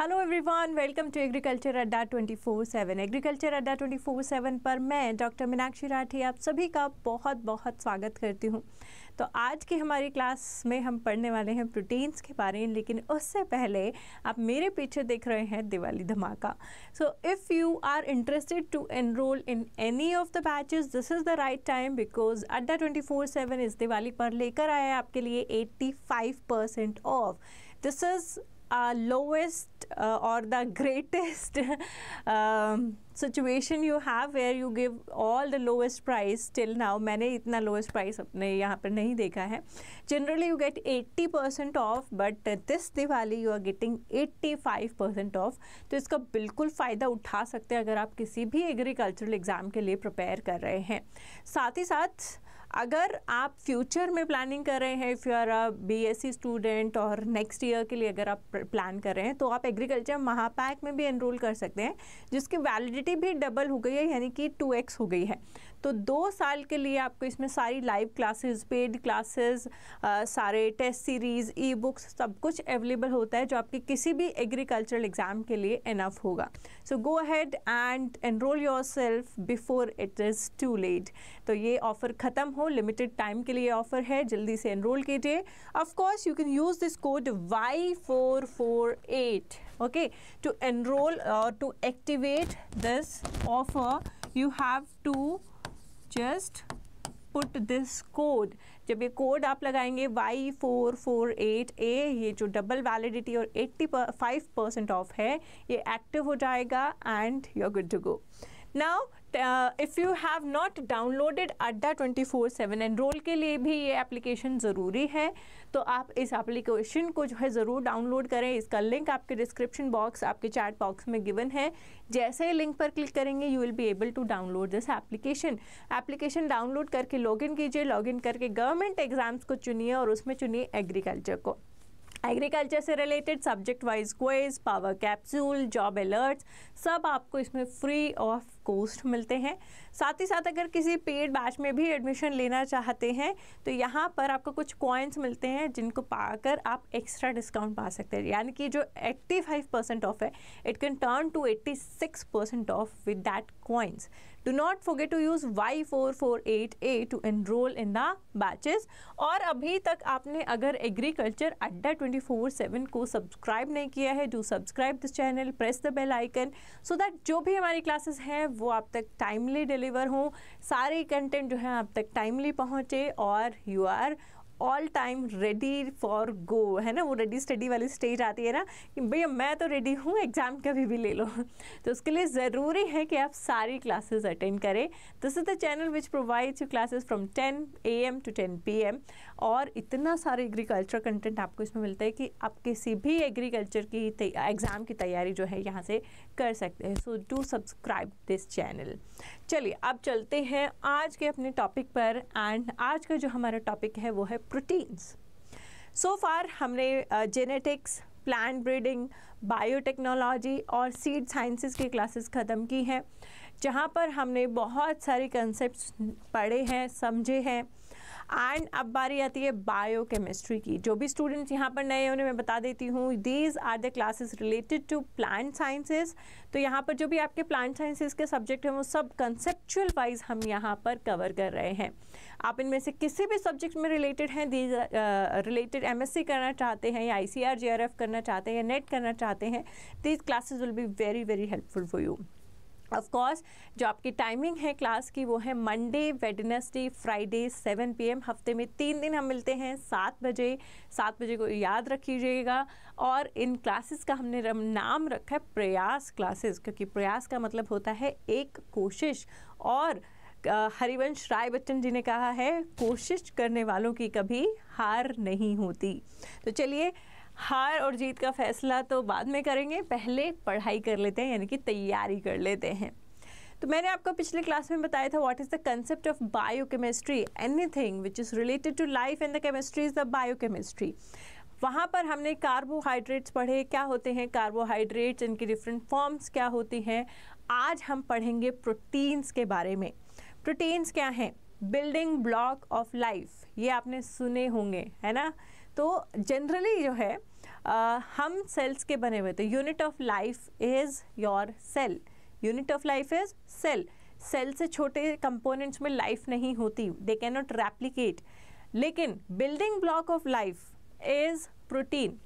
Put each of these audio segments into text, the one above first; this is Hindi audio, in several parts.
Hello everyone, welcome to agriculture Adda 24/7। Agriculture Adda 24/7 पर मैं डॉक्टर मीनाक्षी राठी आप सभी का बहुत बहुत स्वागत करती हूँ। तो आज की हमारी क्लास में हम पढ़ने वाले हैं प्रोटीन्स के बारे में, लेकिन उससे पहले आप मेरे पीछे देख रहे हैं दिवाली धमाका। So if you are interested to enroll in any of the batches, this is the right time, because Adda 24/7 इस दिवाली पर लेकर आया है आपके लिए 85% of. This is lowest or the greatest situation you have where you give all the lowest price till now। मैंने इतना lowest price अपने यहाँ पर नहीं देखा है। Generally you get 80% off, but this Diwali you are getting 85% off। तो इसका बिल्कुल फ़ायदा उठा सकते हैं अगर आप किसी भी एग्रीकल्चरल एग्ज़ाम के लिए प्रिपेयर कर रहे हैं। साथ ही साथ अगर आप फ्यूचर में प्लानिंग कर रहे हैं, if you are a BSc student और नेक्स्ट ईयर के लिए अगर आप प्लान कर रहे हैं, तो आप एग्रीकल्चर महापैक में भी एनरोल कर सकते हैं, जिसकी वैलिडिटी भी डबल हो गई है, यानी कि 2x हो गई है। तो 2 साल के लिए आपको इसमें सारी लाइव क्लासेस, पेड क्लासेस, सारे टेस्ट सीरीज़, ई बुक्स, सब कुछ अवेलेबल होता है जो आपके किसी भी एग्रीकल्चरल एग्ज़ाम के लिए इनफ होगा। So go ahead and enrol yourself before it is too late. तो ये ऑफ़र ख़त्म हो, लिमिटेड टाइम के लिए ऑफर है, जल्दी से एनरोल कीजिए। Of course you can use this code Y448 okay to enrol और to activate this offer. You have to just put this code. जब ये कोड आप लगाएंगे Y448A, ये जो डबल वैलिडिटी और 85% ऑफ है, ये एक्टिव हो जाएगा and you are good to go. Now if you have not downloaded अड्डा 24/7, एनरोल के लिए भी ये एप्लीकेशन ज़रूरी है, तो आप इस एप्लीकेशन को जो है ज़रूर डाउनलोड करें। इसका लिंक आपके डिस्क्रिप्शन बॉक्स, आपके चैट बॉक्स में गिवन है। जैसे ही लिंक पर क्लिक करेंगे you will be able to download this application download करके लॉगिन कीजिए। लॉगिन करके गवर्नमेंट एग्जाम्स को चुनिए और उसमें चुनिए एग्रीकल्चर को। एग्रीकल्चर से related subject wise quiz, power capsule, job alerts, सब आपको इसमें फ्री ऑफ कॉस्ट मिलते हैं। साथ ही साथ अगर किसी पेड बैच में भी एडमिशन लेना चाहते हैं तो यहाँ पर आपको कुछ कॉइन्स मिलते हैं जिनको पाकर आप एक्स्ट्रा डिस्काउंट पा सकते हैं, यानी कि जो 85% ऑफ है it can turn to 86% off with that coins. Do not forget to use Y448A to enroll in the batches. और अभी तक आपने अगर एग्रीकल्चर अड्डा 24/7 को सब्सक्राइब नहीं किया है, do subscribe this channel, press the bell icon so that जो भी हमारी क्लासेस हैं वो आप तक टाइमली डिलीवर हों, सारे कंटेंट जो है आप तक टाइमली पहुँचे और you are all time ready for go, है ना। वो रेडी स्टडी वाली स्टेज आती है ना कि भैया मैं तो रेडी हूँ, एग्ज़ाम कभी भी ले लो। तो उसके लिए ज़रूरी है कि आप सारी क्लासेस अटेंड करें। This is the channel which provides you classes from 10 AM to 10 PM। और इतना सारे एग्रीकल्चर कंटेंट आपको इसमें मिलता है कि आप किसी भी एग्रीकल्चर की एग्ज़ाम की तैयारी जो है यहाँ से कर सकते हैं। So do subscribe this channel. चलिए अब चलते हैं आज के अपने टॉपिक पर। एंड आज का जो हमारा टॉपिक है वो है प्रोटीन्स। सो फार हमने जेनेटिक्स, प्लांट ब्रीडिंग, बायोटेक्नोलॉजी और सीड साइंसेस की क्लासेस ख़त्म की हैं, जहाँ पर हमने बहुत सारे कंसेप्ट्स पढ़े हैं, समझे हैं। एंड अब बारी आती है बायोकेमिस्ट्री की। जो भी स्टूडेंट्स यहाँ पर नए हैं उन्हें मैं बता देती हूँ, these are the classes related to plant sciences. तो यहाँ पर जो भी आपके प्लांट साइंसेस के सब्जेक्ट हैं वो सब कंसेप्चुअल वाइज हम यहाँ पर कवर कर रहे हैं। आप इनमें से किसी भी सब्जेक्ट में रिलेटेड हैं, दीज रिलेटेड MSc करना चाहते हैं या ICR JRF करना चाहते हैं या नेट करना चाहते हैं, these classes will be very very helpful for you. Of course जो आपकी टाइमिंग है क्लास की वो है मंडे, वेडनेसडे, फ्राइडे 7 PM। हफ्ते में 3 दिन हम मिलते हैं 7 बजे। 7 बजे को याद रखिएगा। और इन क्लासेस का हमने नाम रखा है प्रयास क्लासेस, क्योंकि प्रयास का मतलब होता है एक कोशिश। और हरिवंश राय बच्चन जी ने कहा है कोशिश करने वालों की कभी हार नहीं होती। तो चलिए हार और जीत का फैसला तो बाद में करेंगे, पहले पढ़ाई कर लेते हैं, यानी कि तैयारी कर लेते हैं। तो मैंने आपको पिछले क्लास में बताया था what is the concept of biochemistry. Anything which is related to life and the chemistry is the biochemistry. वहाँ पर हमने कार्बोहाइड्रेट्स पढ़े, क्या होते हैं कार्बोहाइड्रेट्स, इनकी डिफरेंट फॉर्म्स क्या होती हैं। आज हम पढ़ेंगे प्रोटीन्स के बारे में। प्रोटीन्स क्या हैं? बिल्डिंग ब्लॉक ऑफ लाइफ, ये आपने सुने होंगे, है ना। तो जनरली जो है हम सेल्स के बने हुए, तो unit of life is your cell, unit of life is cell. Cell से छोटे कंपोनेंट्स में लाइफ नहीं होती, दे कैन नॉट रेप्लिकेट। लेकिन building block of life is protein.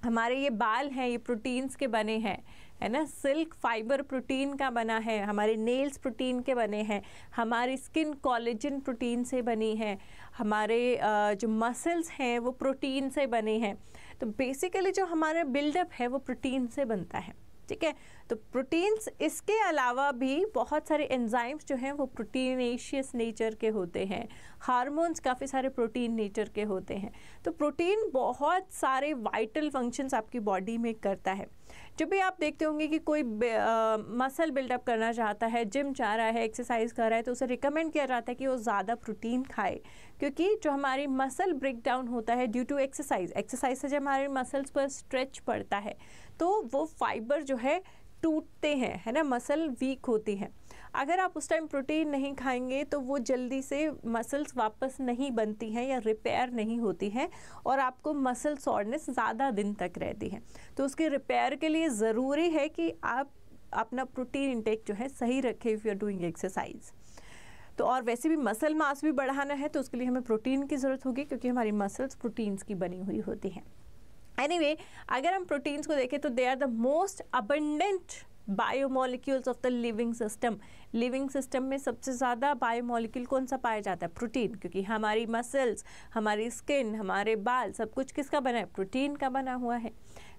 हमारे ये बाल हैं, ये प्रोटीन्स के बने हैं, है ना। सिल्क फाइबर प्रोटीन का बना है, हमारे नेल्स प्रोटीन के बने हैं, हमारी स्किन कोलेजन प्रोटीन से बनी है, हमारे जो मसल्स हैं वो प्रोटीन से बने हैं। तो बेसिकली जो हमारा बिल्डअप है वो प्रोटीन से बनता है, ठीक है। तो प्रोटीन्स, इसके अलावा भी बहुत सारे एंजाइम्स जो हैं वो प्रोटीनेशियस नेचर के होते हैं, हार्मोन्स काफ़ी सारे प्रोटीन नेचर के होते हैं। तो प्रोटीन बहुत सारे वाइटल फंक्शंस आपकी बॉडी में करता है। जब भी आप देखते होंगे कि कोई मसल बिल्डअप करना चाहता है, जिम जा रहा है, एक्सरसाइज कर रहा है, तो उसे रिकमेंड किया जाता है कि वो ज़्यादा प्रोटीन खाए, क्योंकि जो हमारी मसल ब्रेक डाउन होता है ड्यू टू एक्सरसाइज से जब हमारे मसल्स पर स्ट्रेच पड़ता है तो वो फाइबर जो है टूटते हैं, है ना, मसल वीक होती है। अगर आप उस टाइम प्रोटीन नहीं खाएंगे तो वो जल्दी से मसल्स वापस नहीं बनती हैं या रिपेयर नहीं होती हैं और आपको मसल सॉरनेस ज़्यादा दिन तक रहती है। तो उसके रिपेयर के लिए ज़रूरी है कि आप अपना प्रोटीन इंटेक जो है सही रखें if you are doing exercise. तो और वैसे भी मसल मास भी बढ़ाना है तो उसके लिए हमें प्रोटीन की ज़रूरत होगी, क्योंकि हमारी मसल्स प्रोटीन्स की बनी हुई होती हैं। एनीवे, अगर हम प्रोटीन्स को देखें तो they are the most abundant biomolecules of the living system. Living system में सबसे ज़्यादा बायोमोलिक्यूल कौन सा पाया जाता है? प्रोटीन, क्योंकि हमारी मसल्स, हमारी स्किन, हमारे बाल, सब कुछ किसका बना है? प्रोटीन का बना हुआ है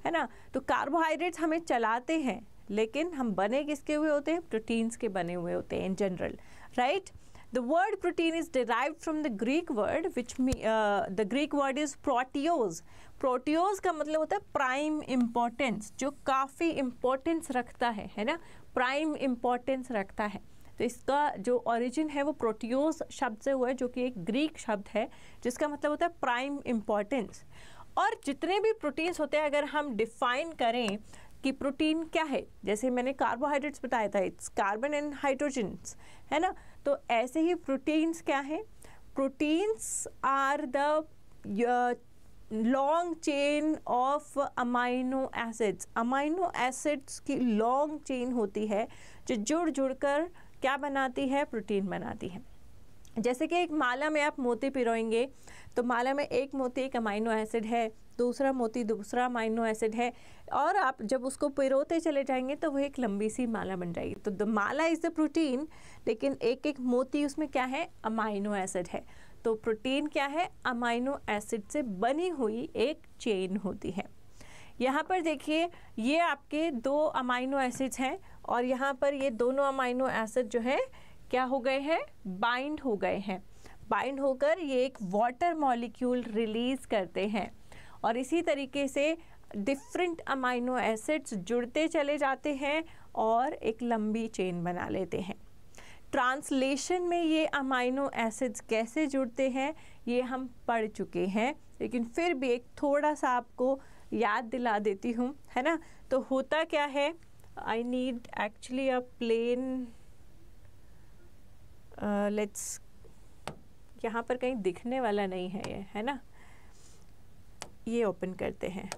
ना। तो कार्बोहाइड्रेट्स हमें चलाते हैं, लेकिन हम बने किसके हुए होते हैं? प्रोटीन्स के बने हुए होते हैं in general, right. The word protein is derived from the Greek word the Greek word is proteose. Proteose का मतलब होता है प्राइम इम्पोर्टेंस, जो काफ़ी इम्पोर्टेंस रखता है ना, प्राइम इम्पोर्टेंस रखता है। तो इसका जो ओरिजिन है वो प्रोटियोज शब्द से हुआ है, जो कि एक ग्रीक शब्द है जिसका मतलब होता है प्राइम इम्पोर्टेंस। और जितने भी प्रोटीन्स होते हैं, अगर हम डिफाइन करें कि प्रोटीन क्या है, जैसे मैंने कार्बोहाइड्रेट्स बताया था, इट्स कार्बन एंड हाइड्रोजन्स, है ना। तो ऐसे ही प्रोटीन्स क्या है? Proteins are the long chain of amino acids. Amino acids की लॉन्ग चेन होती है जो जुड़ जुड़ कर क्या बनाती है? प्रोटीन बनाती है। जैसे कि एक माला में आप मोती पिरोएंगे तो माला में एक मोती एक अमाइनो एसिड है, दूसरा मोती दूसरा अमाइनो एसिड है, और आप जब उसको पिरोते चले जाएंगे तो वो एक लंबी सी माला बन जाएगी। तो the Mala is the protein, लेकिन एक एक मोती उसमें क्या है? अमाइनो एसिड है। तो प्रोटीन क्या है? अमाइनो एसिड से बनी हुई एक चेन होती है। यहाँ पर देखिए, ये आपके 2 अमाइनो एसिड्स हैं और यहाँ पर ये दोनों अमाइनो एसिड जो है क्या हो गए हैं? बाइंड हो गए हैं। बाइंड होकर ये एक वाटर मॉलिक्यूल रिलीज़ करते हैं और इसी तरीके से डिफरेंट अमाइनो एसिड्स जुड़ते चले जाते हैं और एक लंबी चेन बना लेते हैं। ट्रांसलेशन में ये अमाइनो एसिड्स कैसे जुड़ते हैं ये हम पढ़ चुके हैं, लेकिन फिर भी एक थोड़ा सा आपको याद दिला देती हूँ, है ना। तो होता क्या है, I need actually a plane, let's, यहाँ पर कहीं दिखने वाला नहीं है ये, है ना। ये ओपन करते हैं।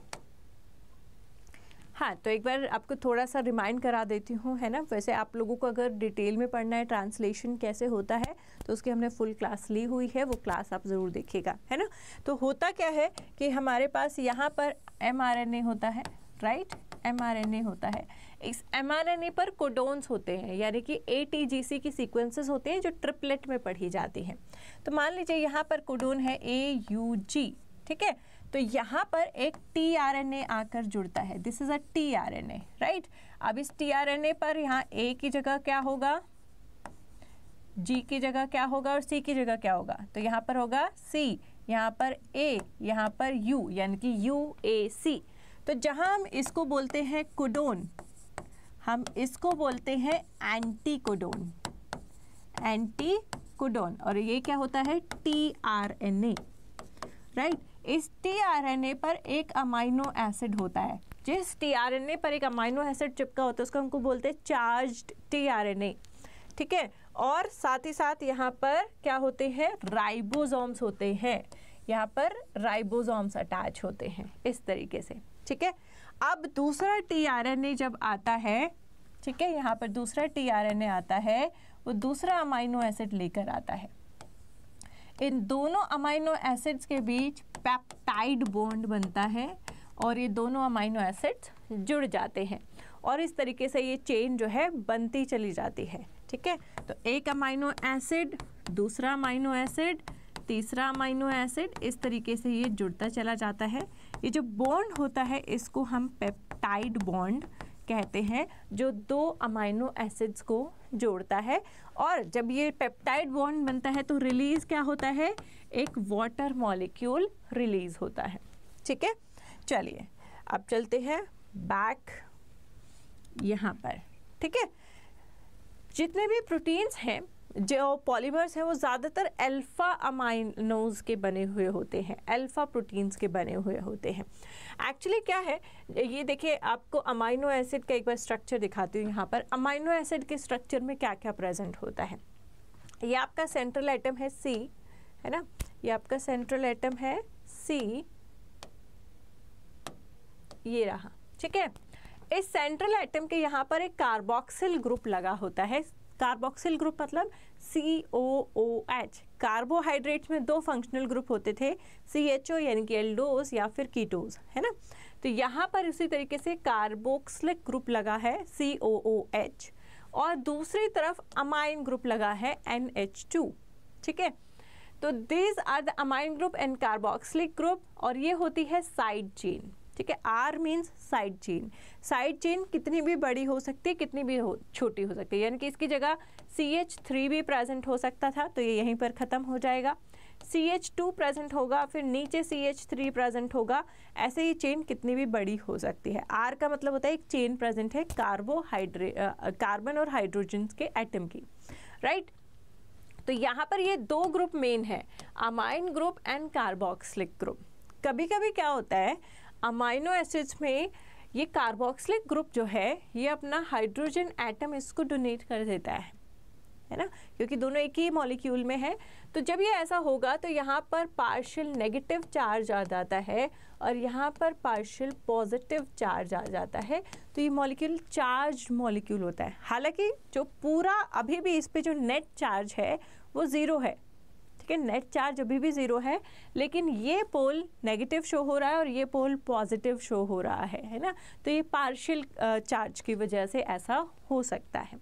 हाँ, तो एक बार आपको थोड़ा सा रिमाइंड करा देती हूँ, है ना। वैसे आप लोगों को अगर डिटेल में पढ़ना है ट्रांसलेशन कैसे होता है तो उसकी हमने फुल क्लास ली हुई है, वो क्लास आप ज़रूर देखिएगा, है ना। तो होता क्या है कि हमारे पास यहाँ पर mRNA होता है, राइट, mRNA होता है। इस mRNA पर कोडोन्स होते हैं, यानी कि ATGC की सीक्वेंसेस होते हैं जो ट्रिपलेट में पढ़ी जाती हैं। तो मान लीजिए यहाँ पर कोडोन है AUG, ठीक है। तो यहाँ पर एक tRNA आकर जुड़ता है, this is a tRNA, right. अब इस tRNA पर यहाँ A की जगह क्या होगा, G की जगह क्या होगा और C की जगह क्या होगा? तो यहाँ पर होगा C, यहाँ पर A, यहाँ पर U, यानी कि UAC। तो जहाँ हम इसको बोलते हैं कोडोन, हम इसको बोलते हैं एंटी कोडोन, एंटी कोडोन। और ये क्या होता है? tRNA, right. इस tRNA पर एक अमाइनो एसिड होता है। जिस tRNA पर एक अमाइनो एसिड चिपका होता है उसको हमको बोलते हैं चार्ज्ड tRNA, ठीक है। और साथ ही साथ यहाँ पर क्या होते हैं? राइबोसोम्स होते हैं। यहाँ पर राइबोसोम्स अटैच होते हैं इस तरीके से, ठीक है। अब दूसरा tRNA जब आता है, ठीक है, यहाँ पर दूसरा tRNA आता है, वो दूसरा अमाइनो एसिड लेकर आता है। इन दोनों अमाइनो एसिड्स के बीच पेप्टाइड बॉन्ड बनता है और ये दोनों अमाइनो एसिड्स जुड़ जाते हैं और इस तरीके से ये चेन जो है बनती चली जाती है, ठीक है। तो एक अमाइनो एसिड, दूसरा अमाइनो एसिड, तीसरा अमाइनो एसिड, इस तरीके से ये जुड़ता चला जाता है। ये जो बॉन्ड होता है इसको हम पेप्टाइड बॉन्ड कहते हैं, जो दो अमाइनो एसिड्स को जोड़ता है। और जब ये पेप्टाइड बॉन्ड बनता है तो रिलीज क्या होता है, एक वाटर मॉलिक्यूल रिलीज होता है, ठीक है। चलिए अब चलते हैं बैक यहाँ पर, ठीक है। जितने भी प्रोटीन्स हैं, जो पॉलीमर्स हैं, वो ज़्यादातर अल्फ़ा अमाइनोज के बने हुए होते हैं, अल्फ़ा प्रोटीन्स के बने हुए होते हैं। एक्चुअली क्या है, ये देखिए, आपको अमाइनो एसिड का एक बार स्ट्रक्चर दिखाती हूँ। यहाँ पर अमाइनो एसिड के स्ट्रक्चर में क्या क्या प्रेजेंट होता है। ये आपका सेंट्रल एटम है C, है ना, ये आपका सेंट्रल एटम है C, ये रहा, ठीक है। इस सेंट्रल एटम के यहाँ पर एक कार्बोक्सिल ग्रुप लगा होता है। कार्बोक्सिल ग्रुप मतलब COOH। कार्बोहाइड्रेट्स में दो फंक्शनल ग्रुप होते थे, CHO यानी कि एल्डोज या फिर कीटोज, है ना। तो यहाँ पर उसी तरीके से कार्बोक्सिलिक ग्रुप लगा है COOH और दूसरी तरफ अमाइन ग्रुप लगा है NH2, ठीक है। तो these are the amine group and carboxylic group और ये होती है साइड चेन, ठीक है। R means side chain. Side chain कितनी भी बड़ी हो सकती है, कितनी भी छोटी हो सकती है, यानी कि इसकी जगह CH3 भी प्रेजेंट हो सकता था तो ये यहीं पर ख़त्म हो जाएगा। CH2 प्रेजेंट होगा, फिर नीचे CH3 प्रेजेंट होगा, ऐसे ही चेन कितनी भी बड़ी हो सकती है। R का मतलब होता है एक चेन प्रेजेंट है कार्बन और हाइड्रोजन के एटम की, राइट। तो यहाँ पर ये दो ग्रुप मेन है, amine group and carboxylic group. कभी कभी क्या होता है, अमाइनो एसिड्स में ये कार्बोक्सिलिक ग्रुप जो है ये अपना हाइड्रोजन एटम इसको डोनेट कर देता है ना, क्योंकि दोनों एक ही मॉलिक्यूल में है। तो जब ये ऐसा होगा तो यहाँ पर पार्शियल नेगेटिव चार्ज आ जाता है और यहाँ पर पार्शियल पॉजिटिव चार्ज आ जाता है। तो ये मॉलिक्यूल चार्ज मॉलिक्यूल होता है। हालांकि जो पूरा अभी भी इस पे जो नेट चार्ज है वो ज़ीरो है, ठीक है, नेट चार्ज अभी भी ज़ीरो है, लेकिन ये पोल नेगेटिव शो हो रहा है और ये पोल पॉजिटिव शो हो रहा है ना। तो ये पार्शियल चार्ज की वजह से ऐसा हो सकता है,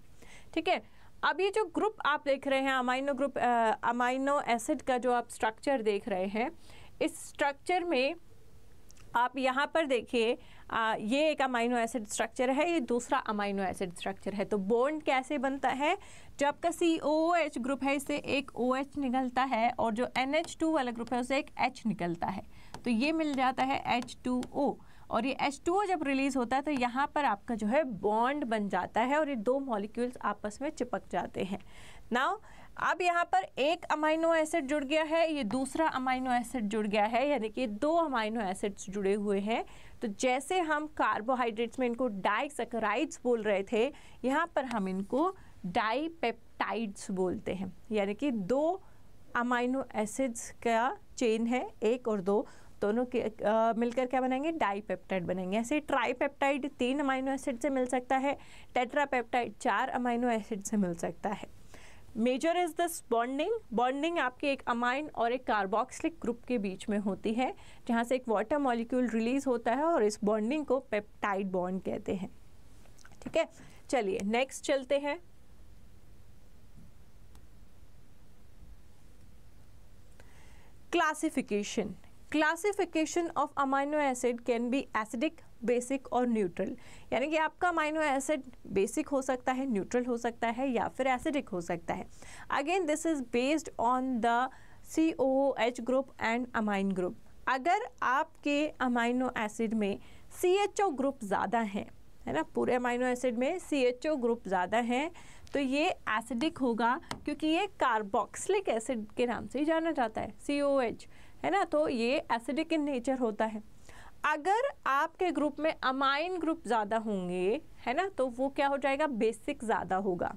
ठीक है। अब ये जो ग्रुप आप देख रहे हैं, अमाइनो ग्रुप, अमाइनो एसिड का जो आप स्ट्रक्चर देख रहे हैं, इस स्ट्रक्चर में आप यहाँ पर देखिए, ये एक अमाइनो एसिड स्ट्रक्चर है, ये दूसरा अमाइनो एसिड स्ट्रक्चर है। तो बॉन्ड कैसे बनता है, जो आपका COOH ग्रुप है इससे एक OH निकलता है और जो NH2 वाला ग्रुप है उससे एक H निकलता है, तो ये मिल जाता है H2O। और ये H2O जब रिलीज होता है तो यहाँ पर आपका जो है बॉन्ड बन जाता है और ये दो मॉलिक्यूल्स आपस में चिपक जाते हैं। नाउ अब यहाँ पर एक अमाइनो एसिड जुड़ गया है, ये दूसरा अमाइनो एसिड जुड़ गया है, यानी कि दो अमाइनो एसिड्स जुड़े हुए हैं। तो जैसे हम कार्बोहाइड्रेट्स में इनको डाइसैकराइड्स बोल रहे थे, यहाँ पर हम इनको डाइपेप्टाइड्स बोलते हैं, यानी कि दो अमाइनो एसिड्स का चेन है, एक और दो, दोनों के मिलकर क्या बनाएंगे, डाइपेप्टाइड बनेंगे। ऐसे ट्राइपेप्टाइड 3 अमाइनो एसिड से मिल सकता है, टेट्रापेप्टाइड 4 अमाइनो एसिड से मिल सकता है। Major is this bonding. Bonding आपके एक अमाइन और एक कार्बोक्सिलिक ग्रुप के बीच में होती है, जहाँ से एक वाटर मॉलिक्यूल रिलीज होता है और इस बॉन्डिंग को पेप्टाइड बॉन्ड कहते हैं, ठीक है। चलिए नेक्स्ट चलते हैं। Classification. Classification of amino acid can be acidic, basic और न्यूट्रल, यानी कि आपका अमाइनो एसिड बेसिक हो सकता है, न्यूट्रल हो सकता है या फिर एसिडिक हो सकता है। Again this is based on the COOH group and amine group. अगर आपके अमाइनो एसिड में CHO ग्रुप ज़्यादा है ना, पूरे अमाइनो एसिड में CHO ग्रुप ज़्यादा है तो ये एसिडिक होगा, क्योंकि ये कार्बोक्सिलिक एसिड के नाम से ही जाना जाता है, COOH, है ना। तो ये एसिडिक इन नेचर होता है। अगर आपके ग्रुप में अमाइन ग्रुप ज़्यादा होंगे, है ना, तो वो क्या हो जाएगा, बेसिक ज़्यादा होगा।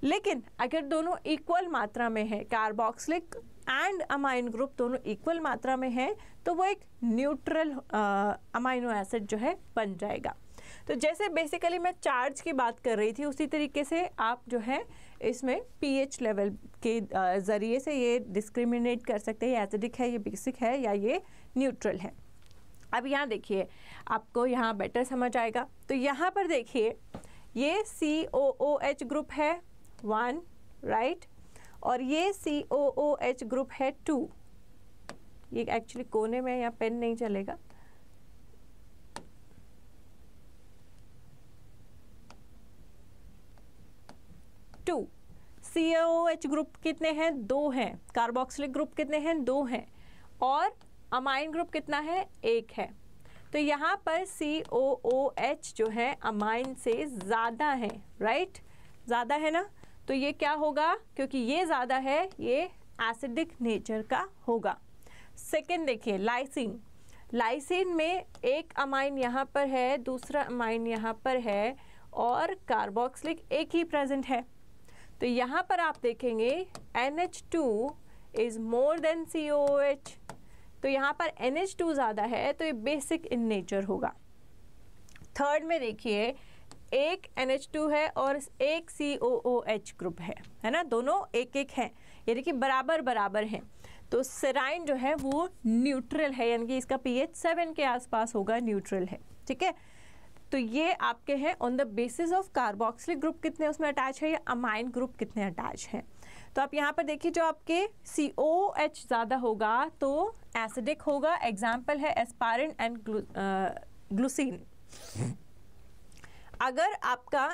लेकिन अगर दोनों इक्वल मात्रा में है, कार्बोक्सिलिक एंड अमाइन ग्रुप दोनों इक्वल मात्रा में है तो वो एक न्यूट्रल अमाइनो एसिड जो है बन जाएगा। तो जैसे बेसिकली मैं चार्ज की बात कर रही थी उसी तरीके से आप जो है इसमें पीएच लेवल के ज़रिए से ये डिस्क्रिमिनेट कर सकते हैं, ये एसिडिक है, ये बेसिक है या ये न्यूट्रल है। अब यहाँ देखिए आपको यहाँ बेटर समझ आएगा। तो यहाँ पर देखिए ये COOH ग्रुप है 1 राइट, और ये COOH ग्रुप है 2। ये एक्चुअली कोने में यहाँ पेन नहीं चलेगा, COOH ग्रुप कितने हैं? 2 हैं। कार्बोक्सिलिक ग्रुप कितने हैं? 2 हैं। और अमाइन ग्रुप कितना है? 1 है। तो यहाँ पर COOH जो है अमाइन से ज़्यादा है, राइट, ज़्यादा है ना। तो ये क्या होगा? क्योंकि ये ज़्यादा है ये एसिडिक नेचर का होगा। सेकेंड देखिए लाइसिन, लाइसिन में एक अमाइन यहाँ पर है, दूसरा अमाइन यहाँ पर है और कार्बोक्सिलिक एक ही प्रेजेंट है। तो यहाँ पर आप देखेंगे NH2 is more than COOH, तो यहाँ पर NH2 ज़्यादा है तो ये बेसिक इन नेचर होगा। थर्ड में देखिए एक NH2 है और एक COOH ग्रुप है ना, दोनों एक एक हैं, यानी कि बराबर बराबर हैं। तो सेराइन जो है वो न्यूट्रल है, यानी कि इसका pH 7 के आसपास होगा, न्यूट्रल है, ठीक है। तो ये आपके हैं on the basis of carboxylic group कितने उसमें अटैच है या अमाइन ग्रुप कितने अटैच हैं। तो आप यहाँ पर देखिए जो आपके COOH ज़्यादा होगा तो एसिडिक होगा, एग्जाम्पल है एस्पारिन एंड ग्लूसीन। अगर आपका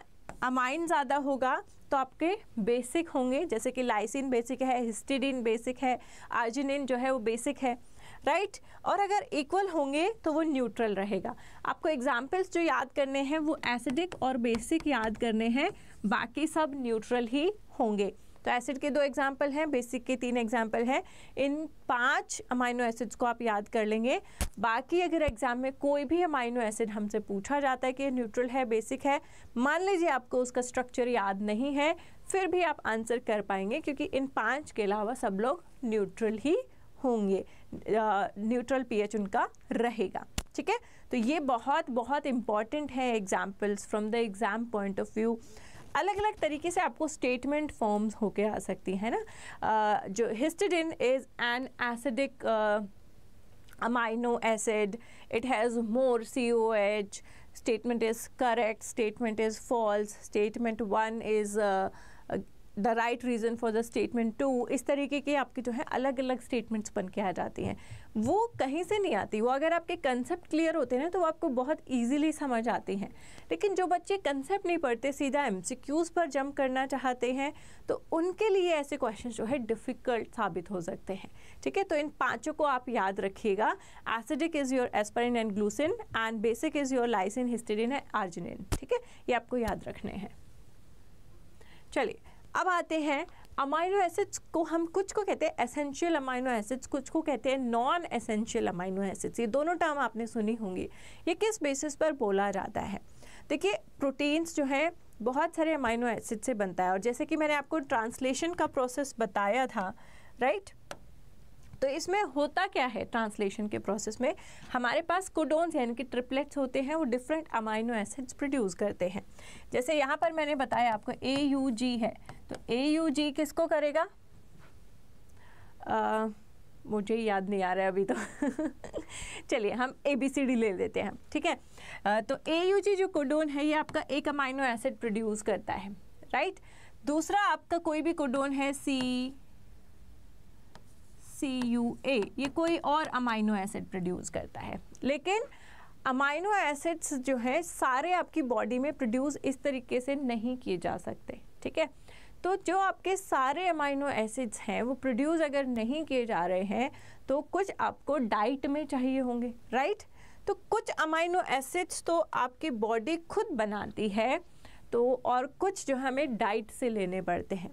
अमाइन ज़्यादा होगा तो आपके बेसिक होंगे, जैसे कि लाइसिन बेसिक है, हिस्टिडीन बेसिक है, आर्जिनिन जो है वो बेसिक है, राइट। और अगर इक्वल होंगे तो वो न्यूट्रल रहेगा। आपको एग्जाम्पल्स जो याद करने हैं वो एसिडिक और बेसिक याद करने हैं, बाकी सब न्यूट्रल ही होंगे। तो एसिड के 2 एग्जाम्पल हैं, बेसिक के 3 एग्जाम्पल हैं। इन 5 अमाइनो एसिड्स को आप याद कर लेंगे। बाकी अगर एग्जाम में कोई भी अमाइनो एसिड हमसे पूछा जाता है कि न्यूट्रल है, बेसिक है, मान लीजिए आपको उसका स्ट्रक्चर याद नहीं है, फिर भी आप आंसर कर पाएंगे क्योंकि इन 5 के अलावा सब लोग न्यूट्रल ही होंगे, न्यूट्रल पीएच उनका रहेगा, ठीक है। तो ये बहुत बहुत इम्पॉर्टेंट है examples from the exam point of view. अलग अलग तरीके से आपको स्टेटमेंट फॉर्म्स होके आ सकती है ना। जो histidine is an acidic amino acid, it has more COOH, statement is correct, statement is false, statement 1 is the right reason for the statement 2। इस तरीके के आपके जो है अलग अलग स्टेटमेंट्स बन के आ जाती हैं, वो कहीं से नहीं आती। वो अगर आपके कंसेप्ट क्लियर होते हैं ना तो वो आपको बहुत इजीली समझ आती हैं। लेकिन जो बच्चे कंसेप्ट नहीं पढ़ते, सीधा MCQs पर जंप करना चाहते हैं, तो उनके लिए ऐसे क्वेश्चन जो है डिफ़िकल्ट साबित हो सकते हैं, ठीक है। तो इन 5 को आप याद रखिएगा। Acidic is your asparin and glucine and basic is your lysine, histidine and arginine, ठीक है। ये आपको याद रखने हैं। चलिए अब आते हैं अमाइनो एसिड्स को। हम कुछ को कहते हैं एसेंशियल अमाइनो एसिड्स, कुछ को कहते हैं नॉन एसेंशियल अमाइनो एसिड्स। ये दोनों टर्म आपने सुनी होंगी। ये किस बेसिस पर बोला जाता है? देखिए प्रोटीन्स जो है बहुत सारे अमाइनो एसिड से बनता है, और जैसे कि मैंने आपको ट्रांसलेशन का प्रोसेस बताया था, राइट। तो इसमें होता क्या है, ट्रांसलेशन के प्रोसेस में हमारे पास कोडोन्स यानी कि ट्रिपलेट्स होते हैं, वो डिफरेंट अमाइनो एसिड्स प्रोड्यूस करते हैं। जैसे यहाँ पर मैंने बताया आपको AUG है, तो AUG किसको करेगा? मुझे याद नहीं आ रहा है अभी तो चलिए हम ABCD ले लेते हैं, ठीक है। तो AUG जो कोडोन है ये आपका एक अमाइनो एसिड प्रोड्यूस करता है, राइट। दूसरा आपका कोई भी कोडोन है CUA, ये कोई और अमाइनो एसिड प्रोड्यूस करता है। लेकिन अमाइनो एसिड्स जो है सारे आपकी बॉडी में प्रोड्यूस इस तरीके से नहीं किए जा सकते, ठीक है। तो जो आपके सारे अमाइनो एसिड्स हैं वो प्रोड्यूस अगर नहीं किए जा रहे हैं तो कुछ आपको डाइट में चाहिए होंगे, राइट। तो कुछ अमाइनो एसिड्स तो आपकी बॉडी खुद बनाती है, तो और कुछ जो हमें डाइट से लेने पड़ते हैं।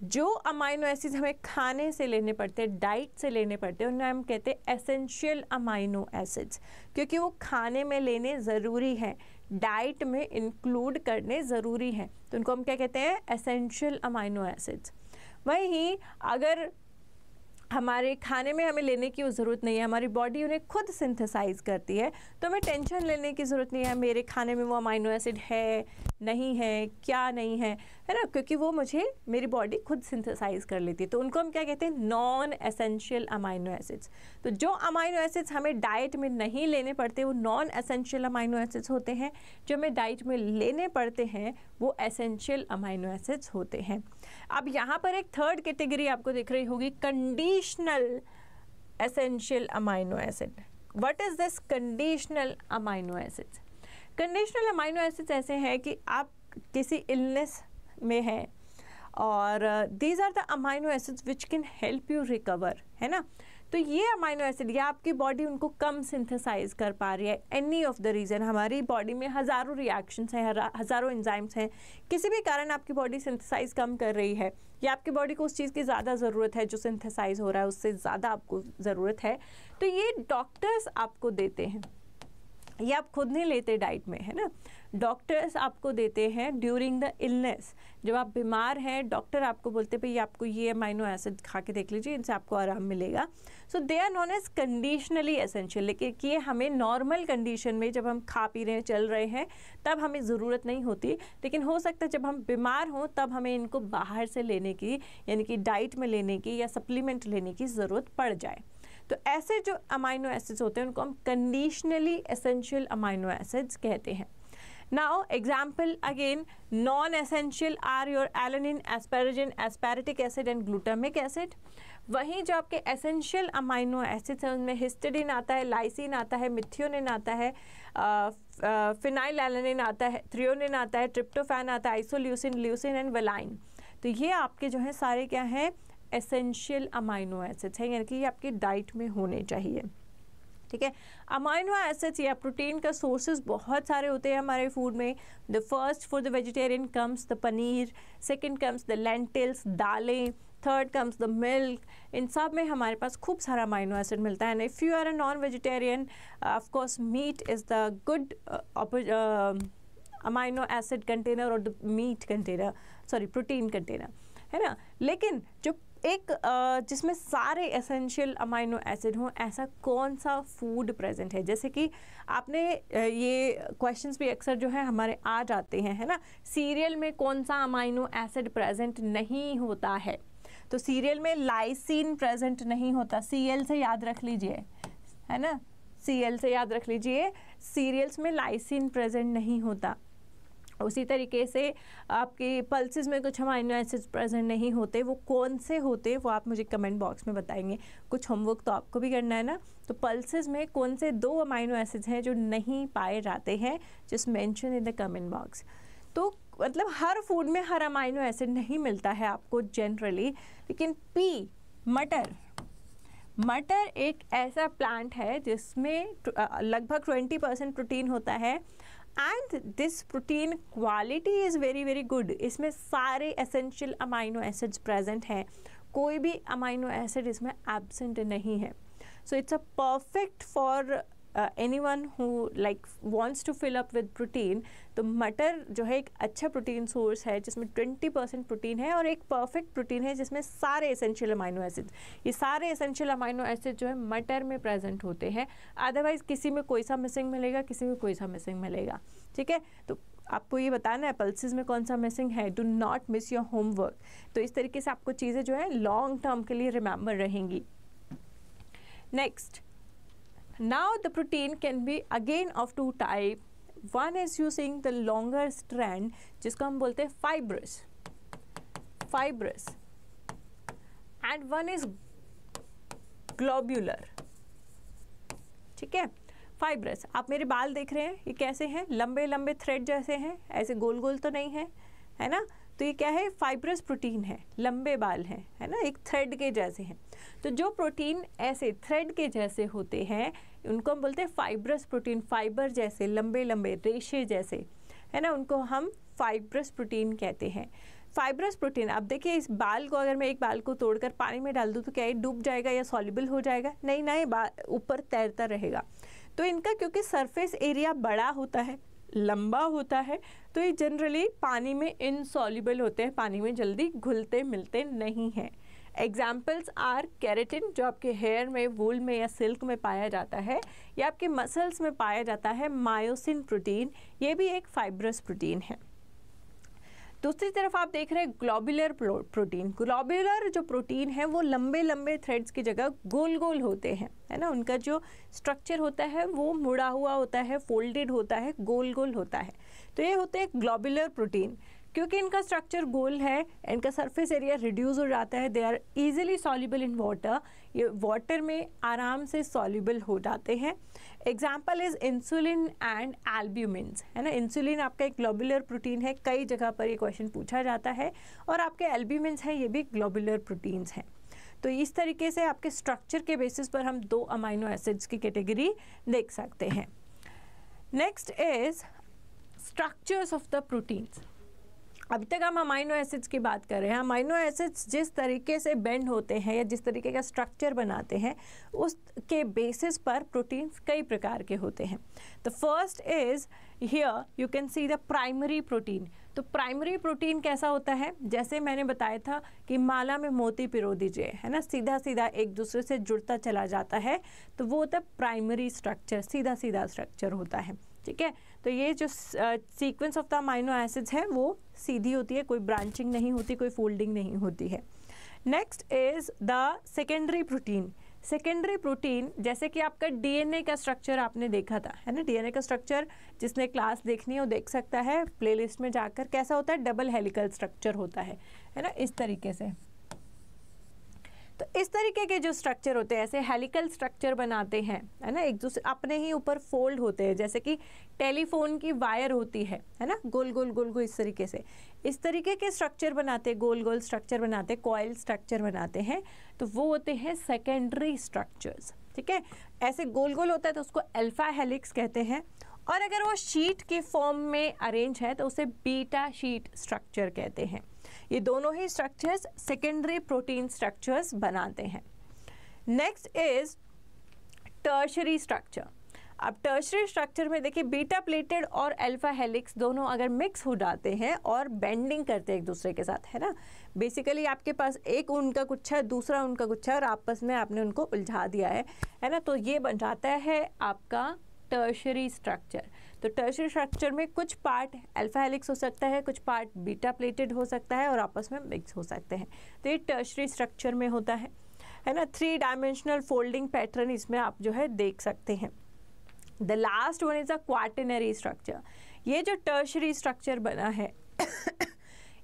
जो अमाइनो एसिड्स हमें खाने से लेने पड़ते हैं, डाइट से लेने पड़ते हैं, उन्हें हम कहते हैं एसेंशियल अमाइनो एसिड्स, क्योंकि वो खाने में लेने ज़रूरी हैं, डाइट में इंक्लूड करने ज़रूरी हैं, तो उनको हम क्या कहते हैं? Essential amino acids. वहीं अगर हमारे खाने में हमें लेने की ज़रूरत नहीं है, हमारी बॉडी उन्हें खुद सिंथेसाइज करती है, तो हमें टेंशन लेने की ज़रूरत नहीं है मेरे खाने में वो अमाइनो एसिड है नहीं है, क्या नहीं है, है ना, क्योंकि वो मुझे मेरी बॉडी खुद सिंथेसाइज कर लेती है। तो उनको हम क्या कहते हैं, नॉन एसेंशियल अमाइनो एसिड्स। तो जो अमाइनो एसिड्स हमें डाइट में नहीं लेने पड़ते वो नॉन एसेंशियल अमाइनो एसिड्स होते हैं, जो हमें डाइट में लेने पड़ते हैं वो एसेंशियल अमाइनो एसिड्स होते हैं। अब यहाँ पर एक थर्ड कैटेगरी आपको दिख रही होगी, conditional essential amino acid. What is this conditional amino acids? Conditional amino acids ऐसे हैं कि आप किसी इलनेस में हैं और these are the amino acids which can help you recover, है ना। तो ये अमाइनो एसिड या आपकी बॉडी उनको कम सिंथेसाइज कर पा रही है, एनी ऑफ द रीज़न, हमारी बॉडी में हज़ारों रिएक्शंस हैं, हज़ारों एंजाइम्स हैं, किसी भी कारण आपकी बॉडी सिंथेसाइज कम कर रही है या आपकी बॉडी को उस चीज़ की ज़्यादा ज़रूरत है जो सिंथेसाइज हो रहा है उससे ज़्यादा आपको ज़रूरत है, तो ये डॉक्टर्स आपको देते हैं, ये आप खुद नहीं लेते डाइट में, है ना, डॉक्टर्स आपको देते हैं ड्यूरिंग द इलनेस। जब आप बीमार हैं डॉक्टर आपको बोलते हैं भाई आपको ये अमाइनो एसिड खा के देख लीजिए, इनसे आपको आराम मिलेगा। So they are known as conditionally essential, लेकिन ये हमें नॉर्मल कंडीशन में जब हम खा पी रहे हैं, चल रहे हैं, तब हमें ज़रूरत नहीं होती, लेकिन हो सकता है जब हम बीमार हों तब हमें इनको बाहर से लेने की, यानी कि डाइट में लेने की या सप्लीमेंट लेने की ज़रूरत पड़ जाए। तो ऐसे जो अमाइनो एसिड्स होते हैं उनको हम कंडीशनली एसेंशियल अमाइनो एसिड्स कहते हैं। Now example again, non essential are your alanine, asparagine, aspartic acid and glutamic acid. वहीं जो आपके एसेंशियल अमाइनो एसिड्स हैं उनमें हिस्टिडीन आता है, लाइसिन आता है, मिथियोनिन आता है, फिनाइल एलानिन आता है, थ्रियोनिन आता है, ट्रिप्टोफैन आता है, आइसोल्यूसिन, ल्यूसिन एंड वेलाइन। तो ये आपके जो है सारे क्या हैं, एसेंशियल अमाइनो एसिड्स हैं, यानी कि ये आपकी डाइट में होने चाहिए। ठीक है, अमाइनो एसिड्स या प्रोटीन का सोर्सेज बहुत सारे होते हैं हमारे फूड में। The first for the vegetarian comes the paneer, second comes the lentils, दालें, थर्ड कम्स द मिल्क। इन सब में हमारे पास खूब सारा अमाइनो एसिड मिलता है। And if you are a non vegetarian, of course meat is the good amino acid container और the meat container, sorry protein container, है ना। लेकिन जो एक जिसमें सारे एसेंशियल अमाइनो एसिड हों, ऐसा कौन सा फूड प्रेजेंट है? जैसे कि आपने ये क्वेश्चंस भी अक्सर जो है हमारे आ जाते हैं, है ना, सीरियल में कौन सा अमाइनो एसिड प्रेजेंट नहीं होता है? तो सीरियल में लाइसिन प्रेजेंट नहीं होता, सीएल से याद रख लीजिए, है ना, सीएल से याद रख लीजिए, सीरियल्स में लाइसिन प्रेजेंट नहीं होता। उसी तरीके से आपके पल्सेस में कुछ अमाइनो एसिड्स प्रेजेंट नहीं होते, वो कौन से होते वो आप मुझे कमेंट बॉक्स में बताएंगे। कुछ होमवर्क तो आपको भी करना है ना। तो पल्सेस में कौन से 2 अमाइनो एसिड्स हैं जो नहीं पाए जाते हैं, just mention in the comment box. तो मतलब हर फूड में हर अमाइनो एसिड नहीं मिलता है आपको जनरली, लेकिन पी, मटर एक ऐसा प्लांट है जिसमें लगभग 20% प्रोटीन होता है and this protein quality is very very good. इसमें सारे एसेंशियल अमाइनो एसिड्स प्रेजेंट हैं, कोई भी अमाइनो एसिड इसमें एब्सेंट नहीं है। So it's a perfect for anyone who like wants to fill up with protein। तो मटर जो है एक अच्छा प्रोटीन सोर्स है जिसमें 20% प्रोटीन है और एक परफेक्ट प्रोटीन है जिसमें सारे एसेंशियल अमाइनो एसिड, ये सारे एसेंशियल अमाइनो एसिड जो है मटर में प्रेजेंट होते हैं। अदरवाइज किसी में कोई सा मिसिंग मिलेगा, किसी में कोई सा मिसिंग मिलेगा। ठीक है, तो आपको ये बताना है पल्सेस में कौन सा मिसिंग है। Do not miss your homework. तो इस तरीके से आपको चीज़ें जो है लॉन्ग टर्म के लिए रिमेंबर रहेंगी। Next, now the protein can be again of 2 type. One is using the longer strand जिसको हम बोलते हैं fibrous and one is globular। ठीक है, fibrous, आप मेरे बाल देख रहे हैं, ये कैसे हैं, लंबे लंबे थ्रेड जैसे हैं, ऐसे गोल गोल तो नहीं है, है ना। तो ये क्या है, फाइब्रस प्रोटीन है, लंबे बाल हैं, है ना, एक थ्रेड के जैसे हैं। तो जो प्रोटीन ऐसे थ्रेड के जैसे होते हैं उनको हम बोलते हैं फाइब्रस प्रोटीन, फाइबर जैसे, लंबे लंबे रेशे जैसे, है ना, उनको हम फाइब्रस प्रोटीन कहते हैं। फाइब्रस प्रोटीन, अब देखिए इस बाल को अगर मैं एक बाल को तोड़कर पानी में डाल दूँ तो क्या ये डूब जाएगा या सॉल्युबल हो जाएगा? नहीं ना, ये ऊपर तैरता रहेगा। तो इनका क्योंकि सरफेस एरिया बड़ा होता है, लंबा होता है, तो ये जनरली पानी में इनसॉल्युबल होते हैं, पानी में जल्दी घुलते मिलते नहीं हैं। एग्जाम्पल्स आर केराटिन, जो आपके हेयर में, वूल में या सिल्क में पाया जाता है, या आपके मसल्स में पाया जाता है मायोसिन प्रोटीन, ये भी एक फाइब्रस प्रोटीन है। दूसरी तरफ आप देख रहे हैं ग्लोबुलर प्रोटीन। ग्लोबुलर जो प्रोटीन है वो लंबे लंबे थ्रेड्स की जगह गोल गोल होते हैं, है ना। उनका जो स्ट्रक्चर होता है वो मुड़ा हुआ होता है, फोल्डेड होता है, गोल गोल होता है। तो ये होते हैं ग्लोबुलर प्रोटीन। क्योंकि इनका स्ट्रक्चर गोल है, इनका सरफेस एरिया रिड्यूस हो जाता है, they are easily soluble in water, ये वाटर में आराम से सॉल्युबल हो जाते हैं। Example is insulin and albumins, है ना। इंसुलिन आपका एक ग्लोबुलर प्रोटीन है, कई जगह पर ये क्वेश्चन पूछा जाता है, और आपके एल्ब्यूमिन्स हैं, ये भी ग्लोबुलर प्रोटीन्स हैं। तो इस तरीके से आपके स्ट्रक्चर के बेसिस पर हम 2 अमाइनो एसिड्स की कैटेगरी देख सकते हैं। Next is structures of the proteins. अभी तक हम अमाइनो एसिड्स की बात कर रहे हैं। अमाइनो एसिड्स जिस तरीके से बेंड होते हैं या जिस तरीके का स्ट्रक्चर बनाते हैं, उसके बेसिस पर प्रोटीन्स कई प्रकार के होते हैं। The first is here you can see the primary protein. तो प्राइमरी प्रोटीन कैसा होता है, जैसे मैंने बताया था कि माला में मोती पिरो दीजिए, है ना, सीधा सीधा एक दूसरे से जुड़ता चला जाता है, तो वो होता है प्राइमरी स्ट्रक्चर, सीधा सीधा स्ट्रक्चर होता है, ठीक है। तो ये जो sequence of the amino acids है वो सीधी होती है, कोई ब्रांचिंग नहीं होती, कोई फोल्डिंग नहीं होती है। Next is the secondary protein. Secondary protein, जैसे कि आपका डीएनए का स्ट्रक्चर आपने देखा था, है ना। डीएनए का स्ट्रक्चर जिसने क्लास देखनी है वो देख सकता है प्लेलिस्ट में जाकर। कैसा होता है, डबल हेलिकल स्ट्रक्चर होता है ना, इस तरीके से। तो इस तरीके के जो स्ट्रक्चर होते हैं, ऐसे हेलिकल स्ट्रक्चर बनाते हैं, है ना, एक दूसरे अपने ही ऊपर फोल्ड होते हैं, जैसे कि टेलीफोन की वायर होती है ना, गोल गोल गोल गोल, इस तरीके से। इस तरीके के स्ट्रक्चर बनाते, गोल गोल स्ट्रक्चर बनाते, कॉइल स्ट्रक्चर बनाते हैं, तो वो होते हैं सेकेंडरी स्ट्रक्चर्स, ठीक है। ऐसे गोल गोल होता है तो उसको अल्फा हेलिक्स कहते हैं, और अगर वो शीट के फॉर्म में अरेंज है तो उसे बीटा शीट स्ट्रक्चर कहते हैं। ये दोनों ही स्ट्रक्चर्स सेकेंडरी प्रोटीन स्ट्रक्चर्स बनाते हैं। Next is tertiary structure. अब टर्शरी स्ट्रक्चर में देखिए बीटा प्लेटेड और अल्फा हेलिक्स दोनों अगर मिक्स हो जाते हैं और बेंडिंग करते हैं एक दूसरे के साथ, है ना। बेसिकली आपके पास एक उनका गुच्छा है, दूसरा उनका गुच्छा है, और आपस में आपने उनको उलझा दिया है ना। तो ये बन जाता है आपका टर्शरी स्ट्रक्चर। तो टर्शरी स्ट्रक्चर में कुछ पार्ट अल्फा हेलिक्स हो सकता है, कुछ पार्ट बीटा प्लेटेड हो सकता है, और आपस में मिक्स हो सकते हैं। तो ये टर्शरी स्ट्रक्चर में होता है ना। 3 डायमेंशनल फोल्डिंग पैटर्न इसमें आप जो है देख सकते हैं। The last one is a quaternary structure. ये जो टर्शरी स्ट्रक्चर बना है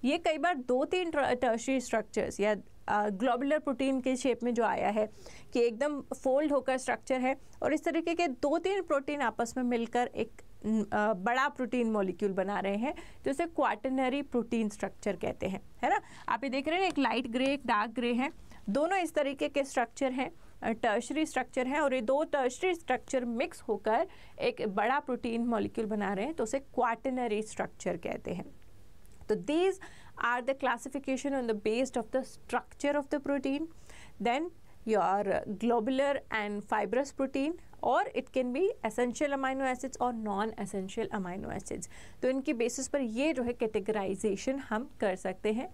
ये कई बार 2-3 टर्शरी स्ट्रक्चर्स या ग्लोबुलर प्रोटीन के शेप में जो आया है कि एकदम फोल्ड होकर स्ट्रक्चर है, और इस तरीके के 2-3 प्रोटीन आपस में मिलकर एक बड़ा प्रोटीन मॉलिक्यूल बना रहे हैं, तो इसे क्वाटरनरी प्रोटीन स्ट्रक्चर कहते हैं, है ना। आप ये देख रहे हैं, एक लाइट ग्रे एक डार्क ग्रे है, दोनों इस तरीके के स्ट्रक्चर हैं, टर्शरी स्ट्रक्चर हैं, और ये 2 टर्शरी स्ट्रक्चर मिक्स होकर एक बड़ा प्रोटीन मॉलिक्यूल बना रहे हैं, तो उसे क्वाटरनरी स्ट्रक्चर कहते हैं। So these are the classification on the based of the structure of the protein. Then your globular and fibrous protein, or it can be essential amino acids or non-essential amino acids. तो इनकी बेसिस पर ये जो है कैटेगराइजेशन हम कर सकते हैं।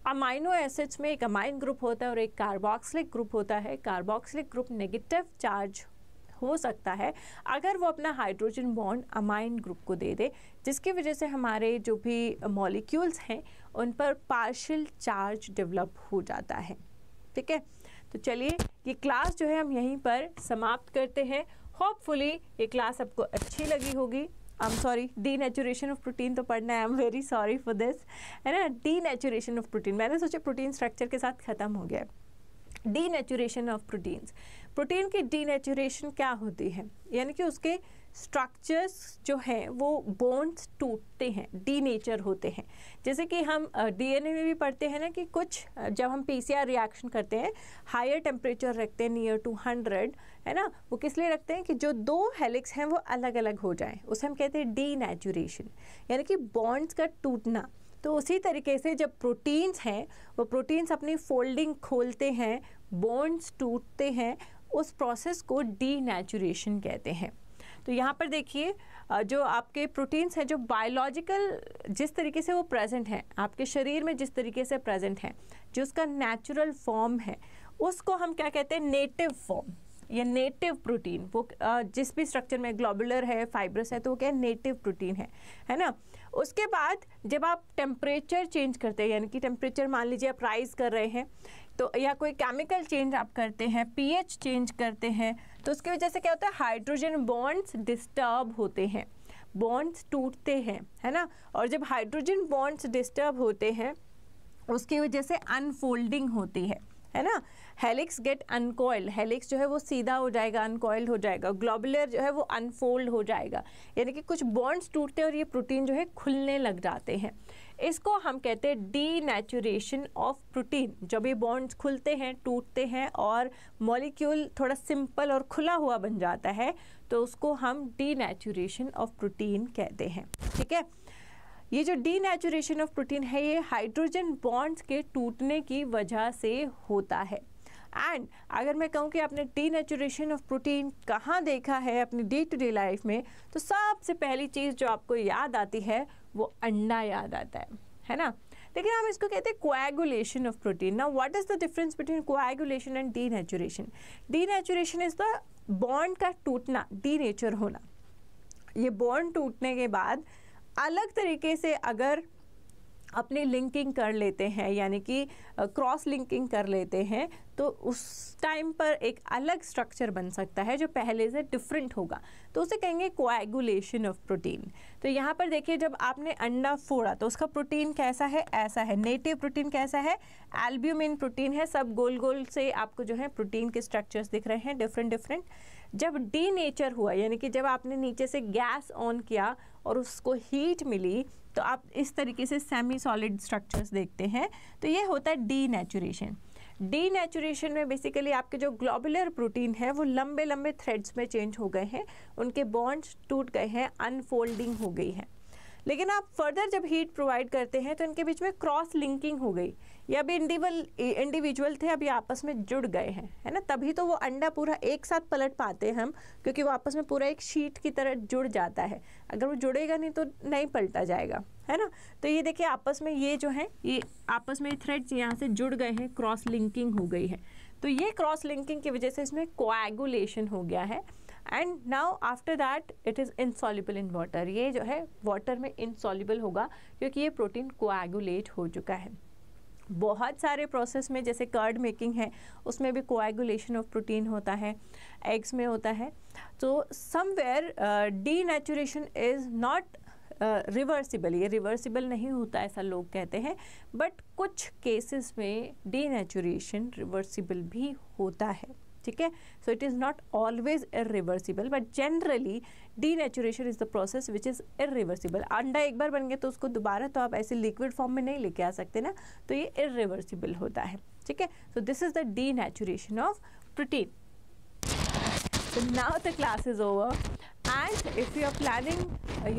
अमाइनो एसिड्स में एक अमाइन ग्रुप होता है और एक कार्बोक्सिलिक ग्रुप होता है। कार्बोक्सिलिक ग्रुप नेगेटिव चार्ज हो सकता है अगर वो अपना हाइड्रोजन बॉन्ड अमाइन ग्रुप को दे दे, जिसकी वजह से हमारे जो भी मॉलिक्यूल्स हैं उन पर पार्शियल चार्ज डेवलप हो जाता है, ठीक है। तो चलिए ये क्लास जो है हम यहीं पर समाप्त करते हैं। होपफुली ये क्लास आपको अच्छी लगी होगी। I am sorry, denaturation of protein तो पढ़ना है, I am very sorry for this, है ना। डीनेचुरेशन ऑफ प्रोटीन, मैंने सोचा प्रोटीन स्ट्रक्चर के साथ ख़त्म हो गया। डीनेचुरेशन ऑफ प्रोटीन्स, प्रोटीन की डीनेचुरेशन क्या होती है, यानी कि उसके स्ट्रक्चर्स जो हैं वो बॉन्ड्स टूटते हैं, डीनेचर होते हैं। जैसे कि हम डीएनए में भी पढ़ते हैं ना कि कुछ जब हम पीसीआर रिएक्शन करते हैं हायर टेम्परेचर रखते हैं नियर टू 100, है ना। वो किस लिए रखते हैं कि जो 2 हेलिक्स हैं वो अलग अलग हो जाएं, उसे हम कहते हैं डीनेचुरेशन, यानी कि बॉन्ड्स का टूटना। तो उसी तरीके से जब प्रोटीन्स हैं वो प्रोटीन्स अपनी फोल्डिंग खोलते हैं, बॉन्ड्स टूटते हैं, उस प्रोसेस को डीनेचुरेशन कहते हैं। तो यहाँ पर देखिए जो आपके प्रोटीन्स हैं जो बायोलॉजिकल जिस तरीके से वो प्रेजेंट हैं आपके शरीर में, जिस तरीके से प्रेजेंट हैं, जो उसका नेचुरल फॉर्म है उसको हम क्या कहते हैं, नेटिव फॉर्म या नेटिव प्रोटीन। वो जिस भी स्ट्रक्चर में ग्लोबुलर है, फाइब्रस है, तो वो क्या नेटिव प्रोटीन है ना। उसके बाद जब आप टेम्परेचर चेंज करते हैं, यानी कि टेम्परेचर मान लीजिए आप राइज कर रहे हैं तो, या कोई केमिकल चेंज आप करते हैं, पीएच चेंज करते हैं, तो उसकी वजह से क्या होता है, हाइड्रोजन बॉन्ड्स डिस्टर्ब होते हैं, बॉन्ड्स टूटते हैं, है ना। और जब हाइड्रोजन बॉन्ड्स डिस्टर्ब होते हैं उसकी वजह से अनफोल्डिंग होती है ना। हेलिक्स गेट अनकॉइल्ड, हेलिक्स जो है वो सीधा हो जाएगा, अनकॉइल्ड हो जाएगा, ग्लोबुलर जो है वो अनफोल्ड हो जाएगा, यानी कि कुछ बॉन्ड्स टूटते हैं और ये प्रोटीन जो है खुलने लग जाते हैं। इसको हम कहते हैं डीनेचुरेशन ऑफ प्रोटीन। जब ये बॉन्ड्स खुलते हैं, टूटते हैं और मॉलिक्यूल थोड़ा सिंपल और खुला हुआ बन जाता है तो उसको हम डीनेचुरेशन ऑफ प्रोटीन कहते हैं, ठीक है। ये जो डीनेचुरेशन ऑफ प्रोटीन है ये हाइड्रोजन बॉन्ड्स के टूटने की वजह से होता है। एंड अगर मैं कहूँ कि आपने डीनेचुरेशन ऑफ प्रोटीन कहाँ देखा है अपनी डे टू डे लाइफ में, तो सबसे पहली चीज़ जो आपको याद आती है वो अंडा याद आता है ना। लेकिन हम इसको कहते हैं coagulation of protein. Now what is the difference between coagulation and denaturation? Denaturation is the bond का टूटना, डीनेचर होना। ये बॉन्ड टूटने के बाद अलग तरीके से अगर अपनी लिंकिंग कर लेते हैं, यानी कि क्रॉस लिंकिंग कर लेते हैं, तो उस टाइम पर एक अलग स्ट्रक्चर बन सकता है जो पहले से डिफरेंट होगा, तो उसे कहेंगे कोएगुलेशन ऑफ प्रोटीन। तो यहाँ पर देखिए जब आपने अंडा फोड़ा तो उसका प्रोटीन कैसा है, ऐसा है। नेटिव प्रोटीन कैसा है, एल्ब्यूमिन प्रोटीन है। सब गोल गोल से आपको जो है प्रोटीन के स्ट्रक्चर्स दिख रहे हैं, डिफरेंट डिफरेंट। जब डीनेचर हुआ, यानी कि जब आपने नीचे से गैस ऑन किया और उसको हीट मिली, तो आप इस तरीके से सेमी सॉलिड स्ट्रक्चर्स देखते हैं, तो ये होता है डीनेचुरेशन। डीनेचुरेशन में बेसिकली आपके जो ग्लोबुलर प्रोटीन है वो लंबे लंबे थ्रेड्स में चेंज हो गए हैं, उनके बॉन्ड्स टूट गए हैं, अनफोल्डिंग हो गई है। लेकिन आप फर्दर जब हीट प्रोवाइड करते हैं तो इनके बीच में क्रॉस लिंकिंग हो गई, या अभी इंडिविजुअल थे, अभी आपस में जुड़ गए हैं, है ना। तभी तो वो अंडा पूरा एक साथ पलट पाते हैं हम, क्योंकि वो आपस में पूरा एक शीट की तरह जुड़ जाता है। अगर वो जुड़ेगा नहीं तो नहीं पलटा जाएगा, है ना। तो ये देखिए आपस में ये जो है, ये आपस में थ्रेड्स यहाँ से जुड़ गए हैं, क्रॉस लिंकिंग हो गई है। तो ये क्रॉस लिंकिंग की वजह से इसमें कोएगुलेशन हो गया है। And now after that it is insoluble in water. ये जो है वाटर में इनसॉल्युबल होगा क्योंकि ये प्रोटीन कोएगुलेट हो चुका है। बहुत सारे प्रोसेस में, जैसे कर्ड मेकिंग है, उसमें भी कोएगुलेशन ऑफ प्रोटीन होता है, एग्स में होता है। तो somewhere denaturation is not reversible, ये रिवर्सिबल नहीं होता ऐसा लोग कहते हैं, बट कुछ केसेस में डीनेचुरेशन रिवर्सिबल भी होता है, ठीक है। So it is not always irreversible, but generally denaturation is the process which is irreversible. अंडा एक बार बन गया तो उसको दोबारा तो आप ऐसे लिक्विड फॉर्म में नहीं लेके आ सकते ना, तो ये इरिवर्सिबल होता है, ठीक है। So this is the denaturation of protein. So now the class is over, and if you are planning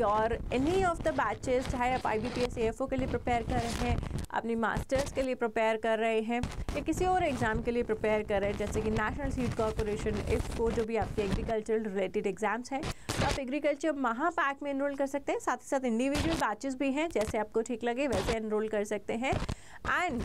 your any of the batches, चाहे आप IBPS AFO के लिए प्रिपेयर कर रहे हैं, अपनी मास्टर्स के लिए प्रिपेयर कर रहे हैं, या किसी और एग्ज़ाम के लिए प्रिपेयर कर रहे हैं, जैसे कि नेशनल सीड कॉर्पोरेशन, इफ़को, जो भी आपके एग्रीकल्चर रिलेटेड एग्जाम्स हैं, तो आप एग्रीकल्चर महापैक में एनरोल कर सकते हैं। साथ ही साथ इंडिविजुअल बैचेस भी हैं, जैसे आपको ठीक लगे वैसे एनरोल कर सकते हैं। And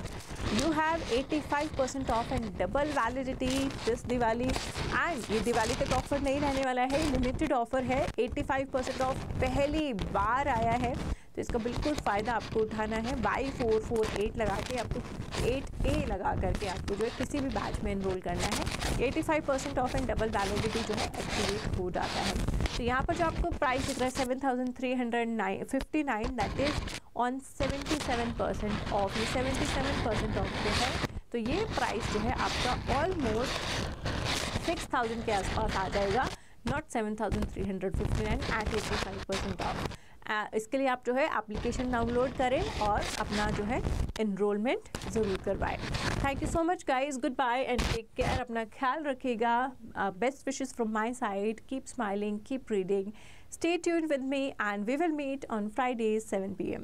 you have 85% of and double validity this Diwali. And ये दिवाली तक ऑफर नहीं रहने वाला है, लिमिटेड ऑफर है। 85% ऑफ पहली बार आया है, तो इसका बिल्कुल फ़ायदा आपको उठाना है। Y448 लगा के आपको 8A लगा करके आपको जो है किसी भी बैच में एनरोल करना है। 85% ऑफ एंड डबल वैलिडिटी जो है एक्टिवेट हो जाता है। तो यहाँ पर जो आपको प्राइस दिख रहा है 7,359, दैट इज़ ऑन 77% ऑफ। ये 77% ऑफ जो है, तो ये प्राइस जो है आपका ऑलमोस्ट 6,000 के आसपास आ जाएगा, नॉट 7,359 एट 85% ऑफ। इसके लिए आप जो है एप्लीकेशन डाउनलोड करें और अपना जो है एनरोलमेंट ज़रूर करवाएं। Thank you so much guys, good bye and take care. अपना ख्याल रखिएगा। Best wishes from my side. Keep smiling, keep reading, stay tuned with me, and we will meet on Fridays 7 PM.